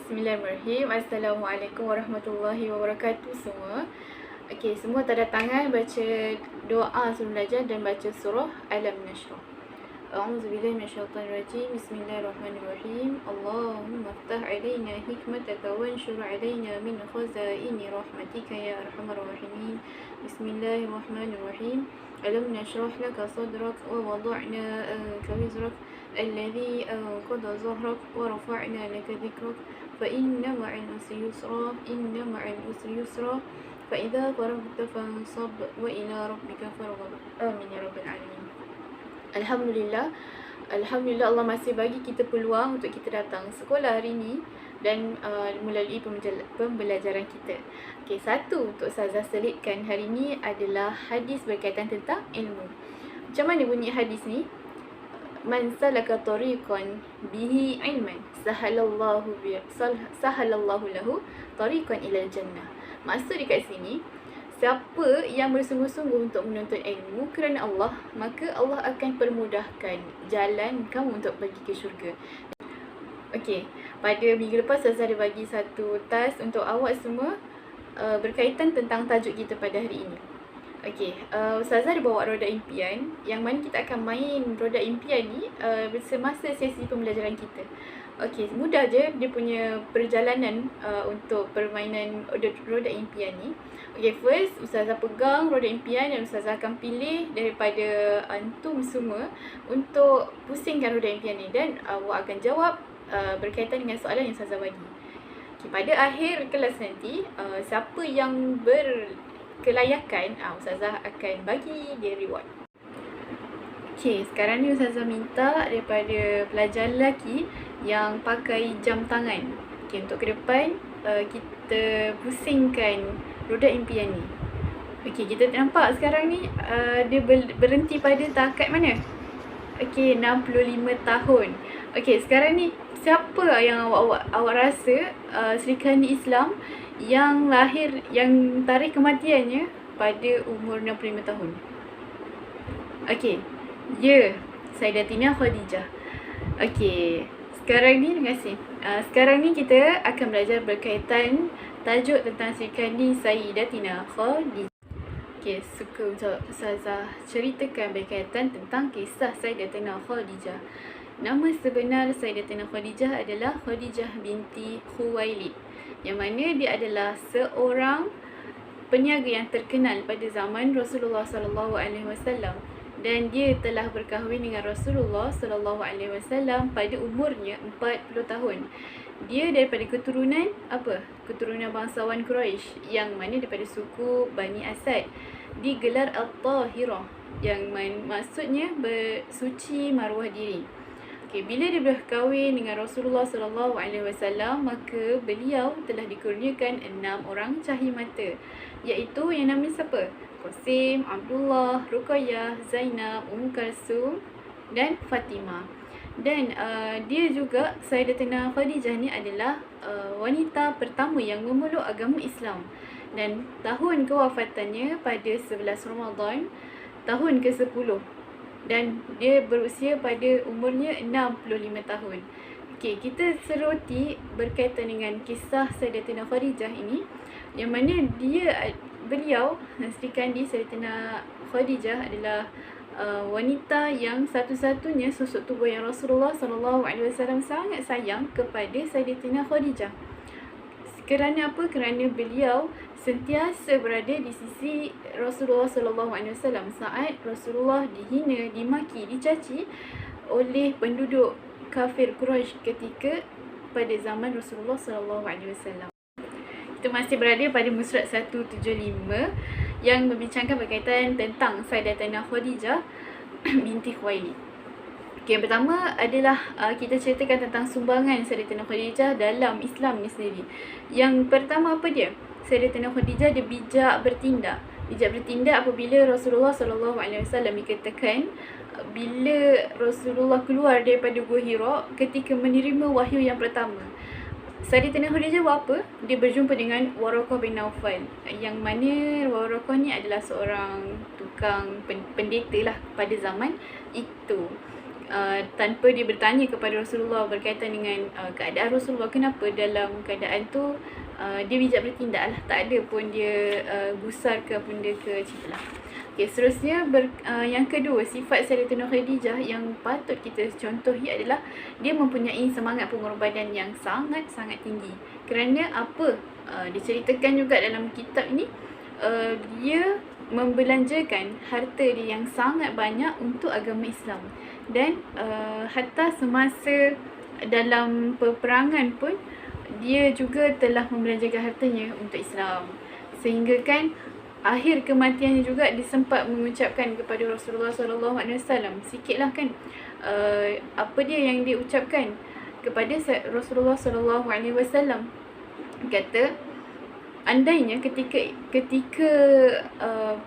Bismillahirrahmanirrahim. Assalamualaikum warahmatullahi wabarakatuh semua. Okey, semua tanda tangan baca doa sebelum belajar dan baca surah Al-Nashrah. A'udzubillahi minasyaitonirrajim. Bismillahirrahmanirrahim. Allahumma iftah 'alaina hikmataka wanshur 'alaina min khazaini rahmatika ya arhamar rahimin. Bismillahirrahmanirrahim. Alam nashrah laka sadrak wa wada'na anka wizrak الذي أنقض ظهرك ورفعنا لك ذكرك فإن مع العسر يسرا إن مع العسر يسرا فإذا فرغت فانصب وإلى ربك فارغب آمين يا رب العالمين. Alhamdulillah Allah masih bagi kita peluang untuk kita datang sekolah hari ini dan melalui pembelajaran kita. Okey, satu untuk Ustazah selitkan hari ini adalah hadis berkaitan tentang ilmu. Macam mana bunyi hadis ni? Man salaka tariqan bihi ilman sahalallahu lahu tariqan ilal jannah. Maksud dekat sini, siapa yang bersungguh-sungguh untuk menuntut ilmu kerana Allah, maka Allah akan permudahkan jalan kamu untuk pergi ke syurga. Okey, pada minggu lepas saya ada bagi satu task untuk awak semua berkaitan tentang tajuk kita pada hari ini. Okey, Ustazah ada bawa roda impian yang mana kita akan main roda impian ni semasa sesi pembelajaran kita. Okey, mudah je dia punya perjalanan untuk permainan roda impian ni. Okey, first Ustazah pegang roda impian dan Ustazah akan pilih daripada antum semua untuk pusingkan roda impian ni dan awak akan jawab berkaitan dengan soalan yang Ustazah bagi. Okey, pada akhir kelas nanti siapa yang kelayakan, Ustazah akan bagi dia reward. Okay, sekarang ni Ustazah minta daripada pelajar lelaki yang pakai jam tangan. Okay, untuk ke depan kita pusingkan roda impian ni. Okay, kita nampak sekarang ni dia berhenti pada takat mana? Okay, 65 tahun. Okay, sekarang ni siapa yang awak rasa Sri Kandi Islam yang lahir, yang tarikh kematiannya pada umur 65 tahun? Okey, ya, Sayyidatina Khadijah. Okey, sekarang ni, terima kasih. Sekarang ni kita akan belajar berkaitan tajuk tentang Sri Kandi Sayyidatina Khadijah. Okey, suka Ustazah ceritakan berkaitan tentang kisah Sayyidatina Khadijah. Nama sebenar Sayyidatina Khadijah adalah Khadijah binti Khuwailid, yang mana dia adalah seorang peniaga yang terkenal pada zaman Rasulullah SAW, dan dia telah berkahwin dengan Rasulullah SAW pada umurnya 40 tahun. Dia daripada keturunan apa? Keturunan bangsawan Quraisy, yang mana daripada suku Bani Asad. Digelar Al-Tahirah, yang maksudnya bersuci maruah diri. Okay, bila dia berkahwin dengan Rasulullah SAW, maka beliau telah dikurniakan 6 orang cahimata, iaitu yang namanya siapa? Qasim, Abdullah, Ruqayyah, Zainab, Kalsum dan Fatimah. Dan dia juga, Sayyidatina Khadijah ni adalah wanita pertama yang memeluk agama Islam. Dan tahun kewafatannya pada 11 Ramadan tahun ke-10. Dan dia berusia pada umurnya 65 tahun. Okey, kita seroti berkaitan dengan kisah Sayyidatina Khadijah ini, yang mana beliau, Sri Kandi Sayyidatina Khadijah adalah wanita yang satu-satunya sosok tubuh yang Rasulullah SAW sangat sayang kepada Sayyidatina Khadijah. Kerana apa? Kerana beliau sentiasa berada di sisi Rasulullah SAW saat Rasulullah dihina, dimaki, dicaci oleh penduduk kafir Quraisy ketika pada zaman Rasulullah SAW. Kita masih berada pada Musrat 175 yang membincangkan berkaitan tentang Sayyidatina Khadijah binti Khuwailid. Okay, yang pertama adalah kita ceritakan tentang sumbangan Sayyidatina Khadijah dalam Islam ni sendiri. Yang pertama apa dia? Sayyidatina Khadijah dia bijak bertindak. Bijak bertindak apabila Rasulullah SAW dikatakan bila Rasulullah keluar daripada Gua Hira ketika menerima wahyu yang pertama, Sayyidatina Khadijah buat apa? Dia berjumpa dengan Waraqah bin Naufal, yang mana Waraqah ni adalah seorang tukang pendeta lah pada zaman itu. tanpa dia bertanya kepada Rasulullah berkaitan dengan keadaan Rasulullah, kenapa dalam keadaan tu dia bijak bertindak lah, tak ada pun dia gusar ke benda ke macam tu lah. Okay, seterusnya yang kedua, sifat Sayyidatina Khadijah yang patut kita contohi adalah dia mempunyai semangat pengorbanan yang sangat-sangat tinggi. Kerana apa? Diceritakan juga dalam kitab ini, dia membelanjakan harta dia yang sangat banyak untuk agama Islam. Dan hatta semasa dalam peperangan pun dia juga telah membelanjakan hartanya untuk Islam. Sehingga kan akhir kematiannya juga disempat mengucapkan kepada Rasulullah SAW. Sikitlah kan apa dia yang dia ucapkan kepada Rasulullah SAW. Kata, andainya ketika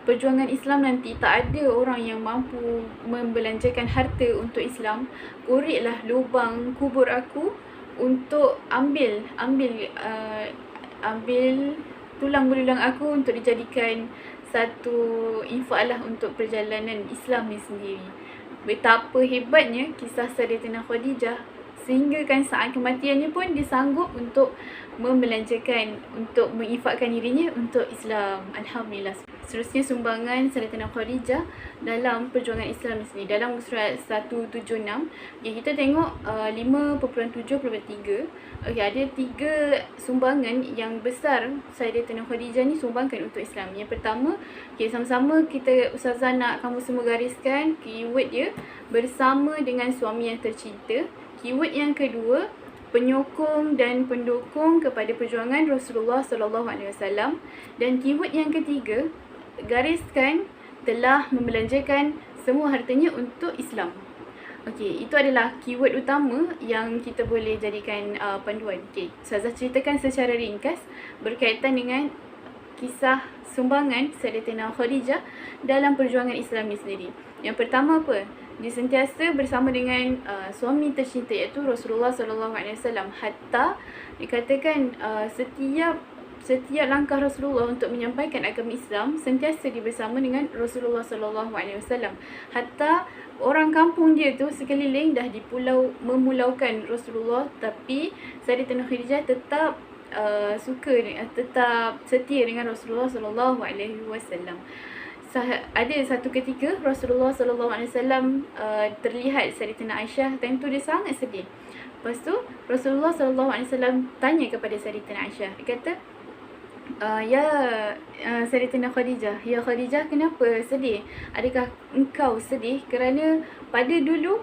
perjuangan Islam nanti tak ada orang yang mampu membelanjakan harta untuk Islam, uritlah lubang kubur aku untuk ambil tulang belulang aku untuk dijadikan satu infak lah untuk perjalanan Islam ni sendiri. Betapa hebatnya kisah Sayyidatina Khadijah, sehingga kan saat kematiannya pun dia sanggup untuk membelanjakan, untuk menginfakkan dirinya untuk Islam. Alhamdulillah. Seterusnya sumbangan Sayyidatina Khadijah dalam perjuangan Islam sendiri. Dalam surat 176, kita tengok 5.7/3. Ada 3 sumbangan yang besar Sayyidatina Khadijah ni sumbangkan untuk Islam. Yang pertama, sama-sama kita Ustazah nak kamu semua gariskan keyword dia, bersama dengan suami yang tercinta. Keyword yang kedua, penyokong dan pendukung kepada perjuangan Rasulullah SAW. Dan keyword yang ketiga, gariskan telah membelanjakan semua hartanya untuk Islam. Okey, itu adalah keyword utama yang kita boleh jadikan panduan. Okey, Ustazah ceritakan secara ringkas berkaitan dengan kisah sumbangan Sayyidatina Khadijah dalam perjuangan Islam ni sendiri. Yang pertama apa? Dia sentiasa bersama dengan suami tercinta iaitu Rasulullah SAW. Hatta dikatakan setiap langkah Rasulullah untuk menyampaikan agama Islam sentiasa dia bersama dengan Rasulullah SAW. Hatta orang kampung dia tu sekeliling dah memulaukan Rasulullah, tapi Sayyidatina Khadijah tetap tetap setia dengan Rasulullah SAW. Ada satu ketika Rasulullah SAW terlihat Sayyidatina Aisyah, time tu dia sangat sedih. Lepas tu Rasulullah SAW tanya kepada Sayyidatina Aisyah. Dia kata, Sayyidatina Khadijah, ya Khadijah, kenapa sedih? Adakah engkau sedih kerana pada dulu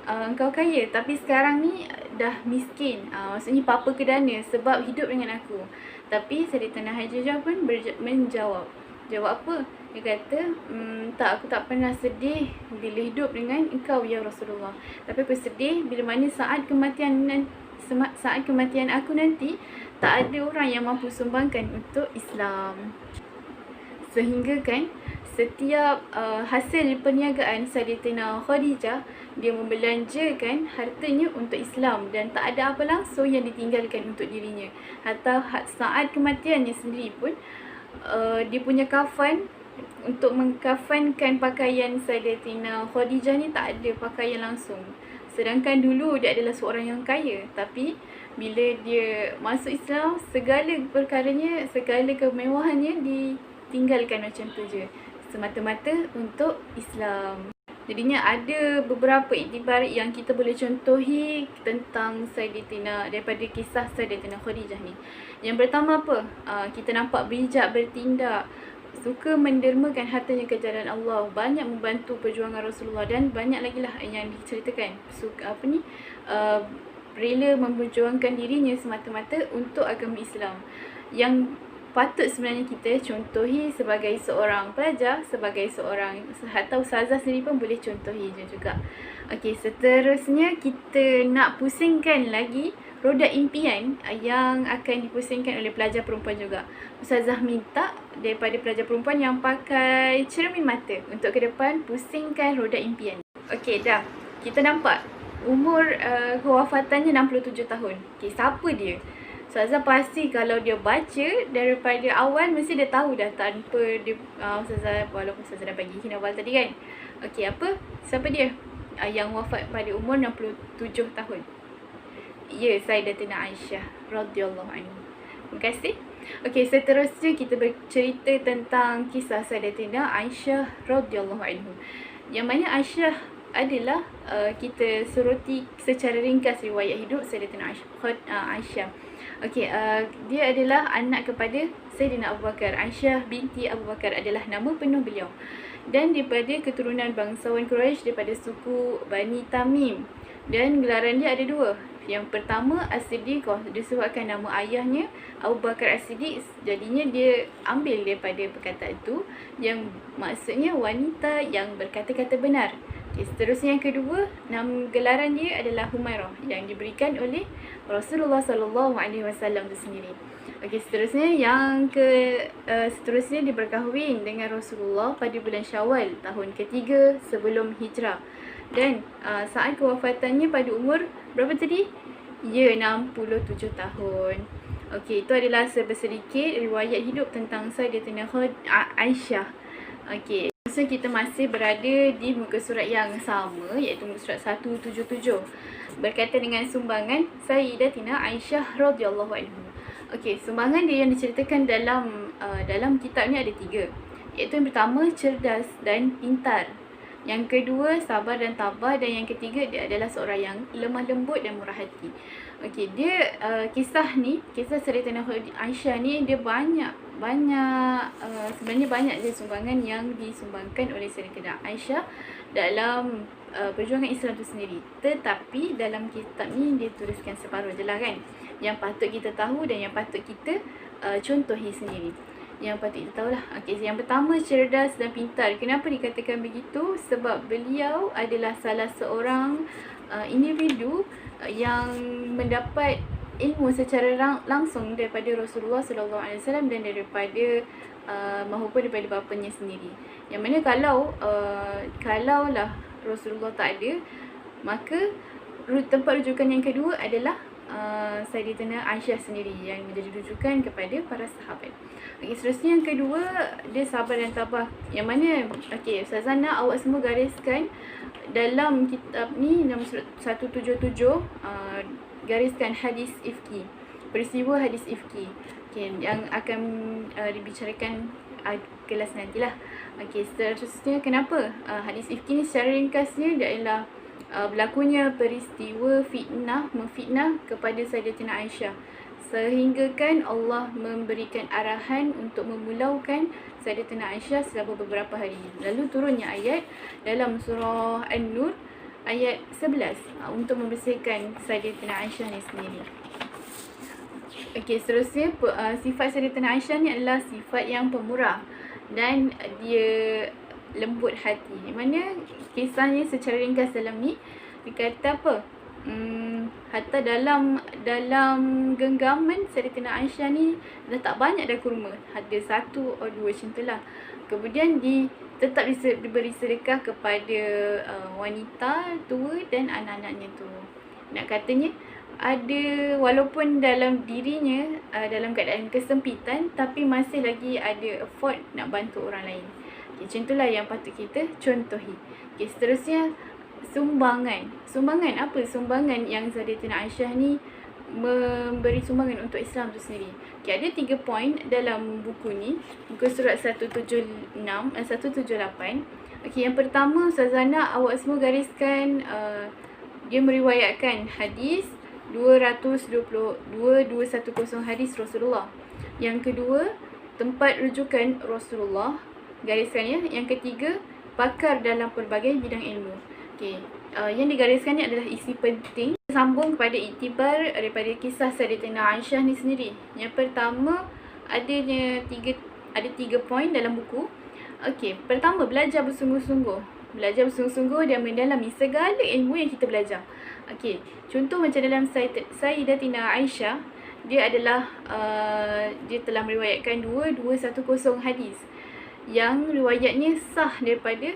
engkau kaya tapi sekarang ni dah miskin? Maksudnya papa kedana sebab hidup dengan aku. Tapi Sayyidatina Khadijah pun menjawab. Jawab apa? Dia kata, tak, aku tak pernah sedih bila hidup dengan engkau ya Rasulullah. Tapi aku sedih bila mana saat kematian aku nanti tak ada orang yang mampu sumbangkan untuk Islam. Sehingga kan setiap hasil perniagaan Sayyidatina Khadijah, dia membelanjakan hartanya untuk Islam dan tak ada apa langsung yang ditinggalkan untuk dirinya. Hatta saat kematiannya sendiri pun dia punya kafan, untuk mengkafankan pakaian Sayyidatina Khadijah ni tak ada pakaian langsung. Sedangkan dulu dia adalah seorang yang kaya, tapi bila dia masuk Islam, segala perkaranya, segala kemewahannya ditinggalkan macam tu je, semata-mata untuk Islam. Jadinya ada beberapa iktibar yang kita boleh contohi tentang Sayyidatina, daripada kisah Sayyidatina Khadijah ni. Yang pertama apa? Kita nampak bijak bertindak, suka mendermakan hartanya ke jalan Allah, banyak membantu perjuangan Rasulullah, dan banyak lagi lah yang diceritakan. Rela memperjuangkan dirinya semata-mata untuk agama Islam, yang patut sebenarnya kita contohi sebagai seorang pelajar, sebagai seorang, atau ustazah sendiri pun boleh contohi juga. Okey, seterusnya kita nak pusingkan lagi roda impian yang akan dipusingkan oleh pelajar perempuan juga. Ustazah minta daripada pelajar perempuan yang pakai cermin mata untuk ke depan pusingkan roda impian. Okey, dah. Kita nampak umur kewafatannya 67 tahun. Okey, siapa dia? Ustazah pasti kalau dia baca daripada awal mesti dia tahu dah tanpa dia Ustazah, walaupun Ustazah dah bagi hinawal tadi kan. Okey, apa? Siapa dia? yang wafat pada umur 67 tahun. Ya, Sayyidatina Aisyah radhiyallahu anha. Terima kasih. Okey, seterusnya kita bercerita tentang kisah Sayyidatina Aisyah radhiyallahu anha. Yang mana Aisyah adalah kita soroti secara ringkas riwayat hidup Sayyidatina Aisyah. Okey, dia adalah anak kepada Sayyidina Abu Bakar. Aisyah binti Abu Bakar adalah nama penuh beliau. Dan daripada keturunan bangsawan Quraisy daripada suku Bani Tamim. Dan gelaran dia ada dua. Yang pertama As-Siddiqah, disebabkan nama ayahnya Abu Bakar As-Siddiq, jadinya dia ambil daripada perkataan itu yang maksudnya wanita yang berkata-kata benar. Okay, seterusnya yang kedua, nama gelaran dia adalah Humairah yang diberikan oleh Rasulullah sallallahu alaihi wasallam itu sendiri. Okey, seterusnya seterusnya dia berkahwin dengan Rasulullah pada bulan Syawal tahun ketiga sebelum hijrah. Dan saat kewafatannya pada umur berapa tadi? Ya, 67 tahun. Okey, itu adalah sedikit riwayat hidup tentang Sayyidatina Aisyah. Okey, so kita masih berada di muka surat yang sama, iaitu muka surat 177. Berkaitan dengan sumbangan Sayyidatina Aisyah radhiyallahu anha. Okey, sumbangan dia yang diceritakan dalam kitab ni ada 3. Iaitu yang pertama, cerdas dan pintar. Yang kedua, sabar dan tabah. Dan yang ketiga, dia adalah seorang yang lemah lembut dan murah hati. Okey, dia kisah Sayyidatina Aisyah ni dia sebenarnya banyak je sumbangan yang disumbangkan oleh Sayyidatina Aisyah dalam perjuangan Islam tu sendiri. Tetapi dalam kitab ni dia tuliskan separuh je lah kan, yang patut kita tahu dan yang patut kita contohi sendiri. Yang patut kita tahulah. Okey, yang pertama, cerdas dan pintar. Kenapa dikatakan begitu? Sebab beliau adalah salah seorang individu yang mendapat ilmu secara langsung daripada Rasulullah sallallahu alaihi wasallam dan daripada maupun daripada bapanya sendiri. Yang mana kalaulah Rasulullah tak ada, maka tempat rujukan yang kedua adalah Sayyidatina Aisyah sendiri yang menjadi rujukan kepada para sahabat. Okey, seterusnya yang kedua, dia sabar dan tabah. Yang mana, okey, Ustazana, awak semua gariskan dalam kitab ni nombor 177, gariskan hadis ifki, peristiwa hadis ifki. Okey, yang akan dibicarakan kelas nantilah. Okey, seterusnya kenapa hadis ifki ni secara ringkasnya dia adalah berlakunya peristiwa memfitnah kepada Sayyidatina Aisyah, sehingga kan Allah memberikan arahan untuk memulaukan Sayyidatina Aisyah selama beberapa hari. Lalu turunnya ayat dalam surah An-Nur ayat 11 untuk membersihkan Sayyidatina Aisyah ni sendiri. Okey, seterusnya sifat Sayyidatina Aisyah ni adalah sifat yang pemurah dan dia lembut hati. Mana kisahnya secara ringkas dalam ni dikata apa? Hatta dalam genggaman Sayyidatina Aisyah ni dah tak banyak dah kurma, ada 1 atau 2 macam itulah. Kemudian tetap diberi sedekah kepada wanita tua dan anak-anaknya tu. Nak katanya ada, walaupun dalam dirinya dalam keadaan kesempitan, tapi masih lagi ada effort nak bantu orang lain. Okay, macam itulah yang patut kita contohi. Okay, seterusnya sumbangan. Sumbangan apa? Sumbangan yang Sayyidatina Aisyah ni memberi sumbangan untuk Islam tu sendiri. Okay, ada 3 poin dalam buku ni, muka surat 178. Okay, yang pertama, Ustazana, awak semua gariskan dia meriwayatkan hadis 210 hadis Rasulullah. Yang kedua, tempat rujukan Rasulullah, gariskan ya. Yang ketiga, pakar dalam pelbagai bidang ilmu. Okey, yang digariskan ni adalah isi penting sambung kepada iktibar daripada kisah Sayyidatina Aisyah ni sendiri. Yang pertama, ada 3 poin dalam buku. Okey, pertama, belajar bersungguh-sungguh. Belajar bersungguh-sungguh dan mendalami segala ilmu yang kita belajar. Okey, contoh macam dalam Sayyidatina Aisyah, dia adalah dia telah meriwayatkan 2210 hadis yang riwayatnya sah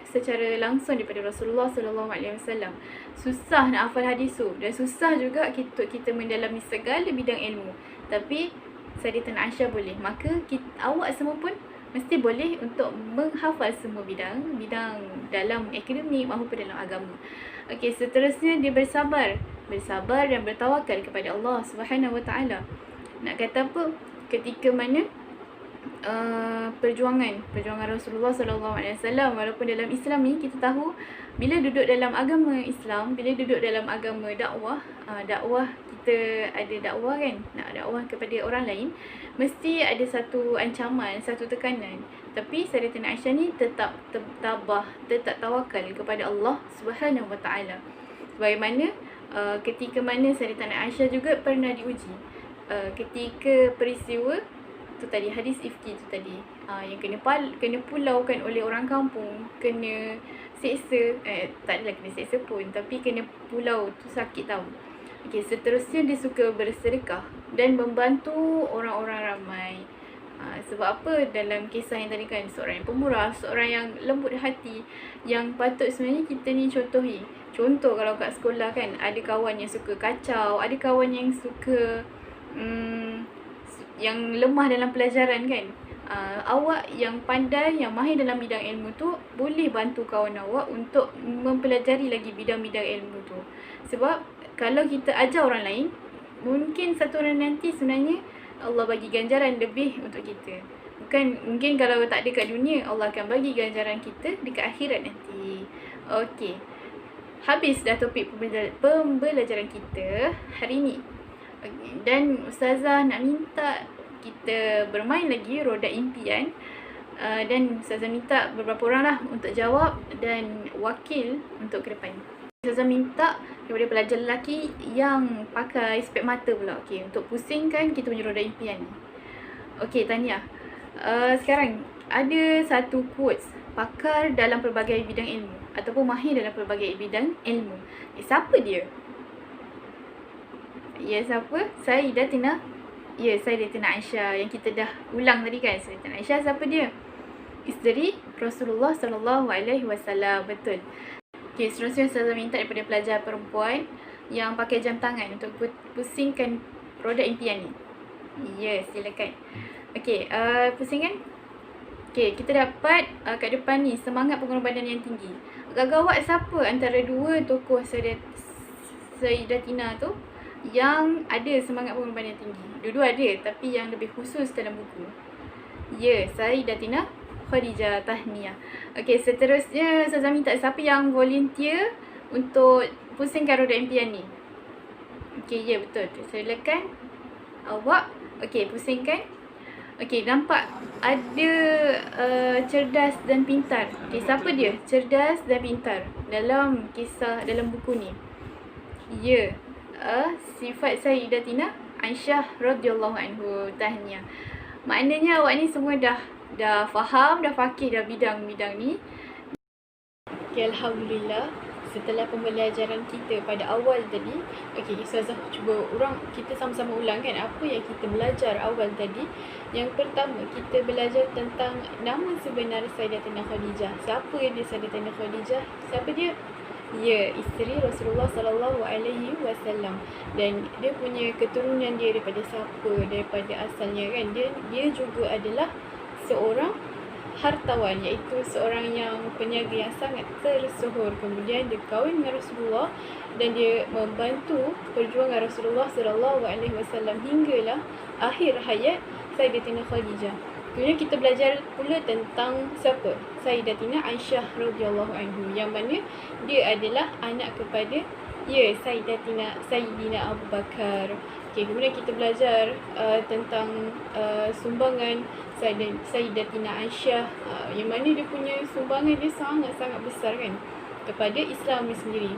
secara langsung daripada Rasulullah sallallahu alaihi wasallam. Susah nak hafal hadis tu dan susah juga kita mendalami segala bidang ilmu. Tapi Sayyidatina Aisyah boleh. Maka awak semua pun mesti boleh untuk menghafal semua bidang dalam akademik maupun dalam agama. Okey, seterusnya dia bersabar. Bersabar dan bertawakal kepada Allah Subhanahu Wa Taala. Nak kata apa? Ketika mana perjuangan Rasulullah SAW, walaupun dalam Islam ni kita tahu bila duduk dalam agama Islam, bila duduk dalam agama dakwah, kita ada dakwah kan, nak dakwah kepada orang lain, mesti ada satu ancaman, satu tekanan. Tapi Sayyidatina Aisyah ni tetap tabah, tetap tawakal kepada Allah Subhanahu Wa Taala. Bagaimana ketika mana Sayyidatina Aisyah juga pernah diuji ketika peristiwa tu tadi, hadis ifki tu tadi, yang kena pulaukan oleh orang kampung, kena seksa, tak adalah kena seksa pun, tapi kena pulau tu sakit tau. Okey, seterusnya dia suka bersedekah dan membantu orang-orang ramai. Sebab apa? Dalam kisah yang tadi kan, seorang yang pemurah, seorang yang lembut hati, yang patut sebenarnya kita ni contohi. Contoh kalau kat sekolah kan, ada kawan yang suka kacau, ada kawan yang suka yang lemah dalam pelajaran kan. Awak yang pandai, yang mahir dalam bidang ilmu tu, boleh bantu kawan awak untuk mempelajari lagi bidang-bidang ilmu tu. Sebab kalau kita ajar orang lain, mungkin satu hari nanti sebenarnya Allah bagi ganjaran lebih untuk kita. Mungkin kalau tak ada kat dunia, Allah akan bagi ganjaran kita dekat akhirat nanti. Okey, habis dah topik pembelajaran kita hari ni. Dan Ustazah nak minta kita bermain lagi roda impian, dan Ustazah minta beberapa orang lah untuk jawab dan wakil untuk ke depan. Ustazah minta daripada pelajar lelaki yang pakai spek mata pula, okey, untuk pusingkan kita punya roda impian ni. Okey, Tania, sekarang ada satu quotes pakar dalam pelbagai bidang ilmu ataupun mahir dalam pelbagai bidang ilmu. Siapa dia? Ya, siapa? Sayyidatina Aisyah yang kita dah ulang tadi kan. Sayyidatina Aisyah siapa dia? Isteri Rasulullah SAW. Betul. Okey, seterusnya saya minta daripada pelajar perempuan yang pakai jam tangan untuk pusingkan roda impian ni. Ya, silakan. Okey, pusingkan. Okey, kita dapat kat depan ni semangat pengorbanan yang tinggi. Agak-agak siapa antara dua tokoh Sayyidatina tu yang ada semangat pengorbanan yang tinggi? Dua-dua ada, tapi yang lebih khusus dalam buku. Ya, Sayyidatina Khadijah Tahniah. Okey, seterusnya saya minta siapa yang volunteer untuk pusingkan roda impian ni? Okey, ya betul. Silakan awak. Okey, pusingkan. Okey, nampak ada cerdas dan pintar. Okey, siapa dia? Cerdas dan pintar dalam kisah, dalam buku ni. Ya, sifat Sayyidatina Aisyah radhiyallahu anhu. Tahniah. Maknanya awak ni semua dah faham, dah faqih dah bidang-bidang ni. Okay, Alhamdulillah. Setelah pembelajaran kita pada awal tadi, okey, Ustazah cuba kita sama-sama ulang kan apa yang kita belajar awal tadi. Yang pertama, kita belajar tentang nama sebenar Sayyidatina Khadijah. Siapa dia Sayyidatina Khadijah? Siapa dia? Ya, isteri Rasulullah SAW. Dan dia punya keturunan dia daripada siapa? Daripada asalnya kan, dia juga adalah seorang hartawan, iaitu seorang yang peniaga yang sangat tersohor. Kemudian dia kahwin dengan Rasulullah dan dia membantu perjuangan Rasulullah SAW hinggalah akhir hayat Sayyidatina Khadijah. Kemudian kita belajar pula tentang siapa? Sayyidatina Aisyah radhiyallahu anhu, yang mana dia adalah anak kepada Sayyidina Abu Bakar. Okay, kemudian kita belajar tentang sumbangan Sayyidatina Aisyah, yang mana dia punya sumbangan dia sangat-sangat besar kan kepada Islam ni sendiri.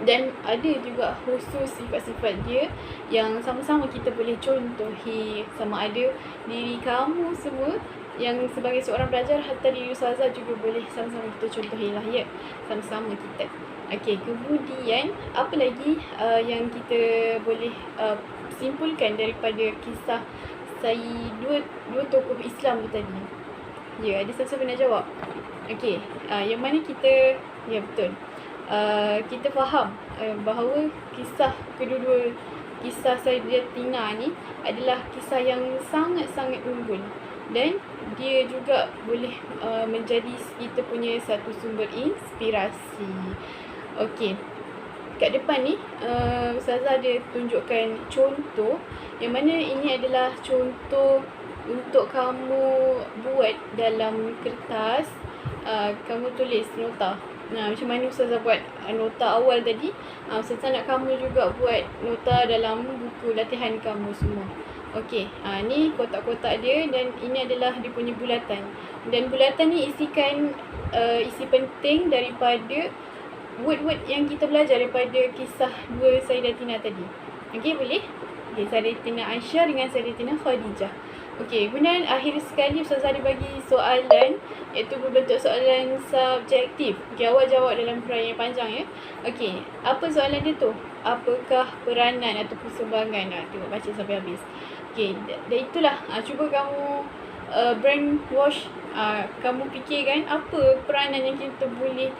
Dan ada juga khusus sifat-sifat dia yang sama-sama kita boleh contohi, sama ada diri kamu semua yang sebagai seorang pelajar, hatta diri Ustazah juga boleh sama-sama kita contohi lah ya, sama-sama kita. Okey, kemudian apa lagi yang kita boleh simpulkan daripada kisah dua tokoh Islam tu tadi? Ya, ada siapa nak jawab? Okey, yang mana kita, ya betul, kita faham bahawa kisah kedua-dua kisah Sayyidatina ni adalah kisah yang sangat-sangat unggul, dan dia juga boleh menjadi kita punya satu sumber inspirasi. Okey. Kat depan ni Ustazah ada tunjukkan contoh yang mana ini adalah contoh untuk kamu buat dalam kertas. Kamu tulis nota. Macam mana Ustazah buat nota awal tadi, Ustazah nak kamu juga buat nota dalam buku latihan kamu semua. Okey, ni kotak-kotak dia dan ini adalah dia punya bulatan. Dan bulatan ni isikan isi penting daripada word-word yang kita belajar daripada kisah dua Sayyidatina tadi. Okey, boleh? Okey, Sayyidatina Aisyah dengan Sayyidatina Khadijah. Okey, kemudian akhir sekali Ustazah ada bagi soalan iaitu berbentuk soalan subjektif. Okey, awak jawab dalam huraian yang panjang ya. Okey, apa soalan dia tu? Apakah peranan ataupun sumbangan? Tengok baca sampai habis. Okey, dan itulah cuba kamu brainwash, kamu fikirkan apa peranan yang kita boleh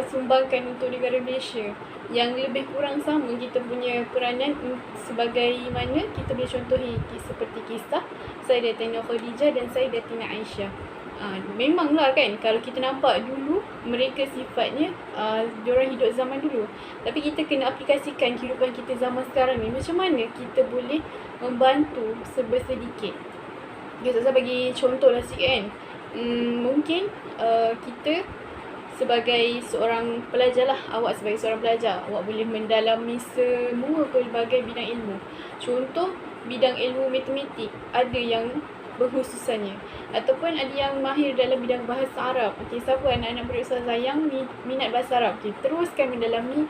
sumbangkan untuk negara Malaysia. Yang lebih kurang sama kita punya peranan sebagai mana kita boleh contohi seperti kisah Sayyidatina Khadijah dan Sayyidatina Aisyah. Memanglah kan kalau kita nampak dulu mereka sifatnya diorang hidup zaman dulu, tapi kita kena aplikasikan kehidupan kita zaman sekarang ni, macam mana kita boleh membantu sebersedikit. Okay, saya bagi contoh lah sikit kan. Mungkin kita sebagai seorang pelajar lah, awak sebagai seorang pelajar, awak boleh mendalami semua pelbagai bidang ilmu. Contoh, bidang ilmu matematik, ada yang berkhususannya. Ataupun ada yang mahir dalam bidang bahasa Arab. Okey, siapa anak-anak murid Ustazah yang minat bahasa Arab? Okey, teruskan mendalami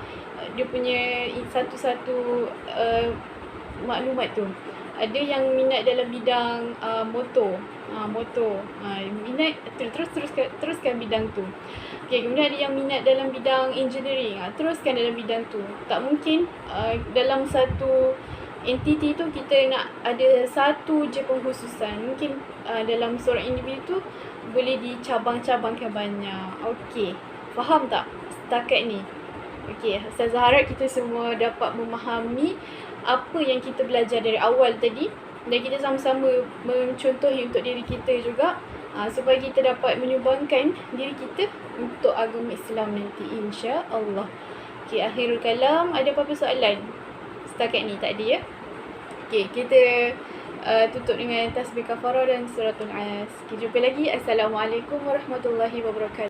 dia punya satu-satu maklumat tu. Ada yang minat dalam bidang motor. Minat teruskan bidang tu. Okay, kemudian ada yang minat dalam bidang engineering. Teruskan dalam bidang tu. Tak mungkin dalam satu entiti tu kita nak ada satu je pengkhususan. Mungkin dalam seorang individu tu boleh dicabang-cabangkan banyak. Okey, faham tak setakat ni? Okey, Ustazah harap kita semua dapat memahami apa yang kita belajar dari awal tadi dan kita sama-sama mencontohi untuk diri kita juga, supaya kita dapat menyumbangkan diri kita untuk agama Islam nanti, insya-Allah. Okey, akhirul kalam. Ada apa-apa soalan? Setakat ni tak ada ya? Okey, kita tutup dengan tasbih kafarah dan suratul As. Kita jumpa lagi. Assalamualaikum warahmatullahi wabarakatuh.